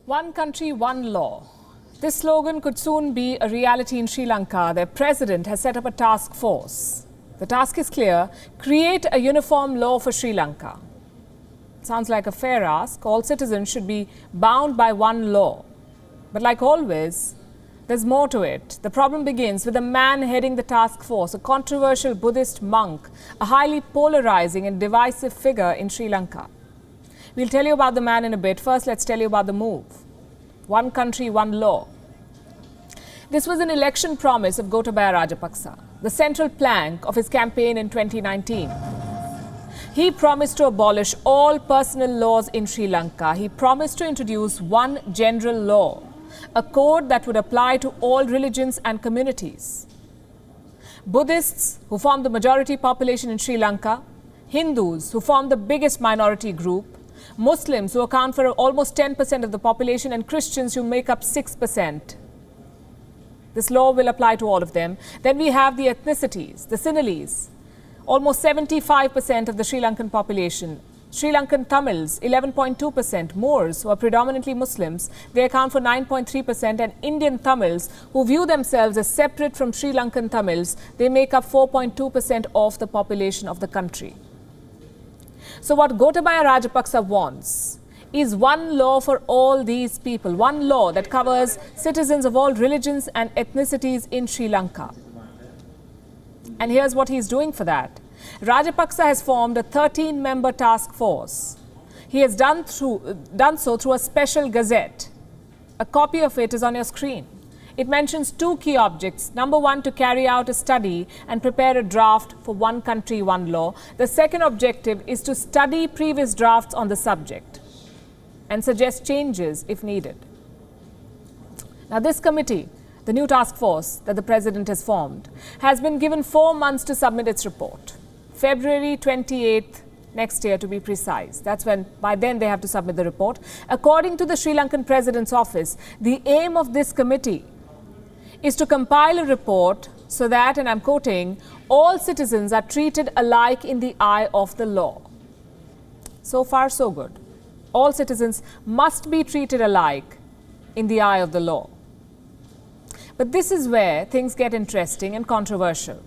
One country, one law. This slogan could soon be a reality in Sri Lanka. Their president has set up a task force. The task is clear: create a uniform law for Sri Lanka. Sounds like a fair ask. All citizens should be bound by one law. But like always, there's more to it. The problem begins with the man heading the task force, a controversial Buddhist monk, a highly polarizing and divisive figure in Sri Lanka. We'll tell you about the man in a bit. First, let's tell you about the move. One country, one law. This was an election promise of Gotabaya Rajapaksa, the central plank of his campaign in 2019. He promised to abolish all personal laws in Sri Lanka. He promised to introduce one general law, a code that would apply to all religions and communities. Buddhists, who form the majority population in Sri Lanka, Hindus, who form the biggest minority group, Muslims, who account for almost 10% of the population, and Christians, who make up 6%. This law will apply to all of them. Then we have the ethnicities, the Sinhalese, almost 75% of the Sri Lankan population. Sri Lankan Tamils, 11.2%, Moors, who are predominantly Muslims, they account for 9.3%, and Indian Tamils, who view themselves as separate from Sri Lankan Tamils, they make up 4.2% of the population of the country. So what Gotabaya Rajapaksa wants is one law for all these people, one law that covers citizens of all religions and ethnicities in Sri Lanka. And here's what he's doing for that. Rajapaksa has formed a 13-member task force. He has done so through a special gazette. A copy of it is on your screen. It mentions two key objects. Number one, to carry out a study and prepare a draft for one country, one law. The second objective is to study previous drafts on the subject and suggest changes if needed. Now, this committee, the new task force that the president has formed, has been given 4 months to submit its report. February 28th next year, to be precise. That's when, by then, they have to submit the report. According to the Sri Lankan President's office, the aim of this committee is to compile a report so that, and I'm quoting, all citizens are treated alike in the eye of the law. So far, so good. All citizens must be treated alike in the eye of the law. But this is where things get interesting and controversial.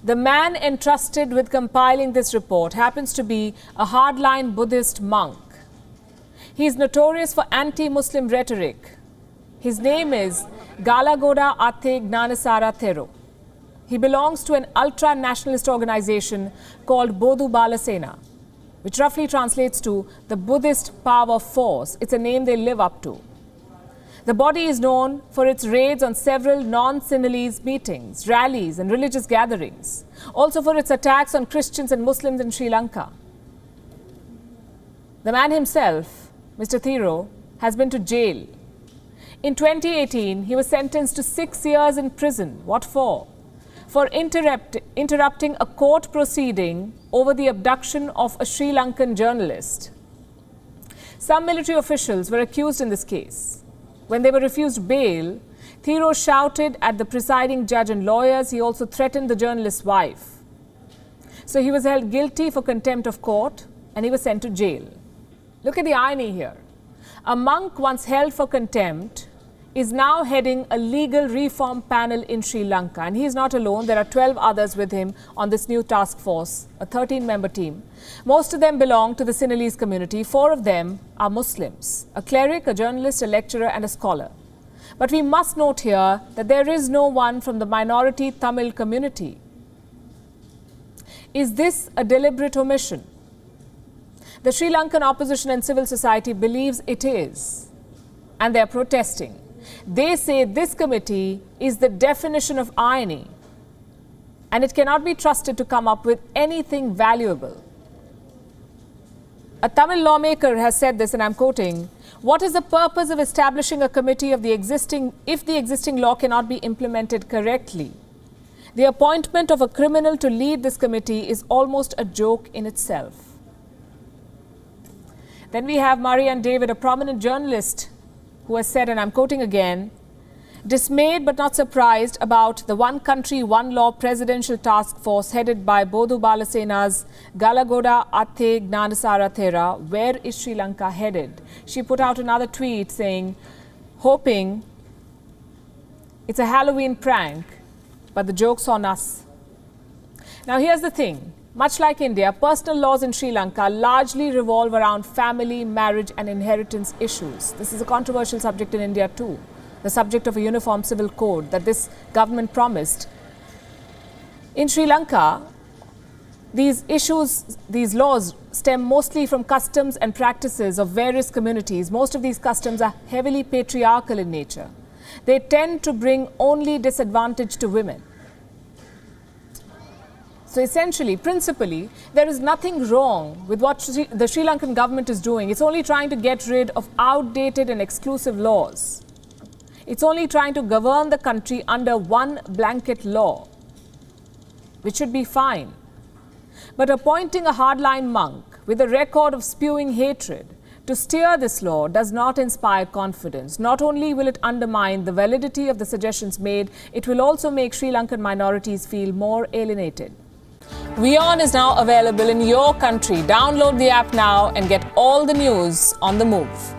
The man entrusted with compiling this report happens to be a hardline Buddhist monk. He is notorious for anti-Muslim rhetoric. His name is Galagoda Ate Gnanasara Thero. He belongs to an ultra-nationalist organization called Bodu Balasena, which roughly translates to the Buddhist Power Force. It's a name they live up to. The body is known for its raids on several non-Sinhalese meetings, rallies and religious gatherings. Also for its attacks on Christians and Muslims in Sri Lanka. The man himself, Mr. Thero, has been to jail. In 2018, he was sentenced to 6 years in prison. What for? For interrupting a court proceeding over the abduction of a Sri Lankan journalist. Some military officials were accused in this case. When they were refused bail, Thero shouted at the presiding judge and lawyers. He also threatened the journalist's wife. So he was held guilty for contempt of court and he was sent to jail. Look at the irony here. A monk once held for contempt is now heading a legal reform panel in Sri Lanka. And he is not alone. There are 12 others with him on this new task force, a 13-member team. Most of them belong to the Sinhalese community. 4 of them are Muslims, a cleric, a journalist, a lecturer and a scholar. But we must note here that there is no one from the minority Tamil community. Is this a deliberate omission? The Sri Lankan opposition and civil society believes it is, and they are protesting. They say this committee is the definition of irony, and it cannot be trusted to come up with anything valuable. A Tamil lawmaker has said this, and I'm quoting, "What is the purpose of establishing a committee if the existing law cannot be implemented correctly? The appointment of a criminal to lead this committee is almost a joke in itself." Then we have Marianne David, a prominent journalist, who has said, and I'm quoting again, Dismayed but not surprised about the One Country, One Law presidential task force headed by Bodu Balasena's Galagoda Athe Gnanasara Thera, where is Sri Lanka headed? She put out another tweet saying, hoping it's a Halloween prank, but the joke's on us. Now here's the thing. Much like India, personal laws in Sri Lanka largely revolve around family, marriage and inheritance issues. This is a controversial subject in India too. The subject of a uniform civil code that this government promised. In Sri Lanka, these issues, these laws stem mostly from customs and practices of various communities. Most of these customs are heavily patriarchal in nature. They tend to bring only disadvantage to women. So essentially, principally, there is nothing wrong with what the Sri Lankan government is doing. It's only trying to get rid of outdated and exclusive laws. It's only trying to govern the country under one blanket law, which should be fine. But appointing a hardline monk with a record of spewing hatred to steer this law does not inspire confidence. Not only will it undermine the validity of the suggestions made, it will also make Sri Lankan minorities feel more alienated. WION is now available in your country. Download the app now and get all the news on the move.